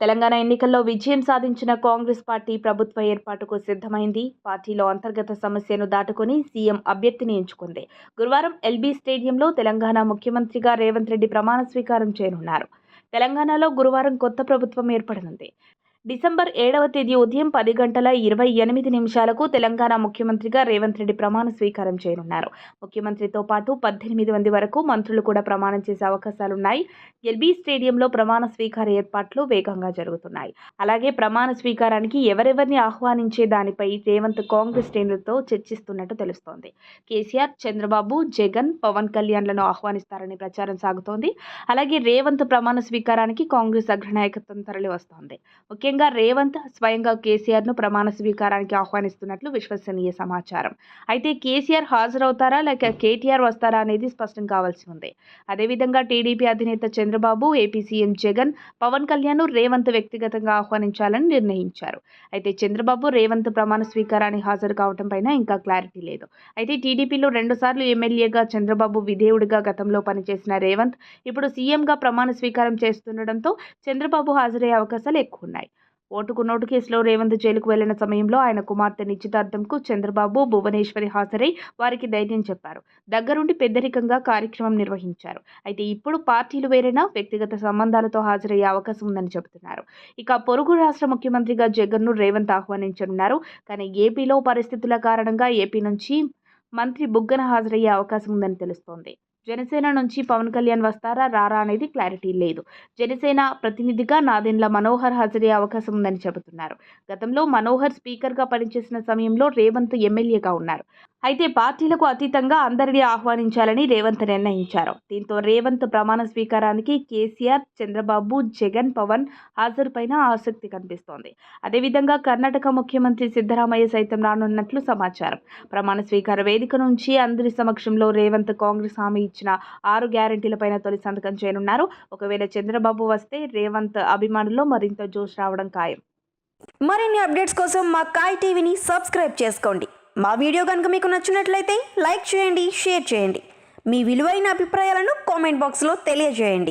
తెలంగాణ ఎన్నికల్లో విజయం సాధించిన కాంగ్రెస్ పార్టీ ప్రభుత్వ ఏర్పాటుకు సిద్ధమైంది. పార్టీలో అంతర్గత సమస్యను దాటుకొని సీఎం అభ్యర్థిని ఎంచుకుంది. గురువారం ఎల్బీ స్టేడియంలో తెలంగాణ ముఖ్యమంత్రిగా రేవంత్ రెడ్డి ప్రమాణ స్వీకారం చేయనున్నారు. తెలంగాణలో గురువారం కొత్త ప్రభుత్వం ఏర్పడనుంది. డిసెంబర్ 7వ తేదీ ఉదయం 10:28 తెలంగాణ ముఖ్యమంత్రిగా రేవంత్ రెడ్డి ప్రమాణ స్వీకారం చేయనున్నారు. ముఖ్యమంత్రితో పాటు 18 మంది వరకు మంత్రులు కూడా ప్రమాణం చేసే అవకాశాలున్నాయి. ఎల్బీ స్టేడియంలో ప్రమాణ స్వీకార ఏర్పాట్లు వేగంగా జరుగుతున్నాయి. అలాగే ప్రమాణ స్వీకారానికి ఎవరెవరిని ఆహ్వానించే దానిపై రేవంత్ కాంగ్రెస్ శ్రేణులతో చర్చిస్తున్నట్టు తెలుస్తోంది. కేసీఆర్, చంద్రబాబు, జగన్, పవన్ కళ్యాణ్లను ఆహ్వానిస్తారని ప్రచారం సాగుతోంది. అలాగే రేవంత్ ప్రమాణ స్వీకారానికి కాంగ్రెస్ అగ్రనాయకత్వం తరలి వస్తోంది. ముఖ్యంగా రేవంత్ స్వయంగా కేసీఆర్ను ప్రమాణ స్వీకారానికి ఆహ్వానిస్తున్నట్లు విశ్వసనీయ సమాచారం. అయితే కేసీఆర్ హాజరవుతారా లేక కేటీఆర్ వస్తారా అనేది స్పష్టం కావాల్సి ఉంది. అదేవిధంగా టీడీపీ అధినేత చంద్రబాబు, ఏపీ సీఎం జగన్, పవన్ కళ్యాణ్ రేవంత్ వ్యక్తిగతంగా ఆహ్వానించాలని నిర్ణయించారు. అయితే చంద్రబాబు, రేవంత్ ప్రమాణ స్వీకారానికి హాజరు కావడం పైన ఇంకా క్లారిటీ లేదు. అయితే టీడీపీలో 2 సార్లు ఎమ్మెల్యేగా చంద్రబాబు విధేయుడిగా గతంలో పనిచేసిన రేవంత్ ఇప్పుడు సీఎంగా ప్రమాణ స్వీకారం చేస్తుండటంతో చంద్రబాబు హాజరయ్యే అవకాశాలు ఎక్కువ ఉన్నాయి. ఓటుకు నోటు కేసులో రేవంత్ జైలుకు వెళ్లిన సమయంలో ఆయన కుమార్తె నిశ్చితార్థంకు చంద్రబాబు, భువనేశ్వరి హాజరై వారికి ధైర్యం చెప్పారు. దగ్గరుండి పెద్దరికంగా కార్యక్రమం నిర్వహించారు. అయితే ఇప్పుడు పార్టీలు వేరైనా వ్యక్తిగత సంబంధాలతో హాజరయ్యే అవకాశం ఉందని చెబుతున్నారు. ఇక పొరుగు రాష్ట్ర ముఖ్యమంత్రిగా జగన్ను రేవంత్ ఆహ్వానించనున్నారు. కానీ ఏపీలో పరిస్థితుల కారణంగా ఏపీ నుంచి మంత్రి బుగ్గన హాజరయ్యే అవకాశం ఉందని తెలుస్తోంది. జనసేన నుంచి పవన్ కళ్యాణ్ వస్తారా రారా అనేది క్లారిటీ లేదు. జనసేన ప్రతినిధిగా నాదెండ్ల మనోహర్ హాజరయ్యే అవకాశం ఉందని చెబుతున్నారు. గతంలో మనోహర్ స్పీకర్గా పనిచేసిన సమయంలో రేవంత్ ఎమ్మెల్యేగా ఉన్నారు. అయితే పార్టీలకు అతీతంగా అందరినీ ఆహ్వానించాలని రేవంత్ నిర్ణయించారు. దీంతో రేవంత్ ప్రమాణ స్వీకారానికి కేసీఆర్, చంద్రబాబు, జగన్, పవన్ హాజరుపైన ఆసక్తి కనిపిస్తోంది. అదేవిధంగా కర్ణాటక ముఖ్యమంత్రి సిద్ధరామయ్య సైతం రానున్నట్లు సమాచారం. ప్రమాణ స్వీకార వేదిక నుంచి అందరి సమక్షంలో రేవంత్ కాంగ్రెస్ హామీ ఇచ్చిన 6 గ్యారెంటీలపైన తొలి సంతకం చేయనున్నారు. ఒకవేళ చంద్రబాబు వస్తే రేవంత్ అభిమానుల్లో మరింత జోష్ రావడం ఖాయం. మరిన్ని అప్డేట్స్ కోసం మా కాయ్ టీవీని సబ్స్క్రైబ్ చేసుకోండి. మా వీడియో కనుక మీకు నచ్చినట్లయితే లైక్ చేయండి, షేర్ చేయండి. మీ విలువైన అభిప్రాయాలను కామెంట్ బాక్స్లో తెలియజేయండి.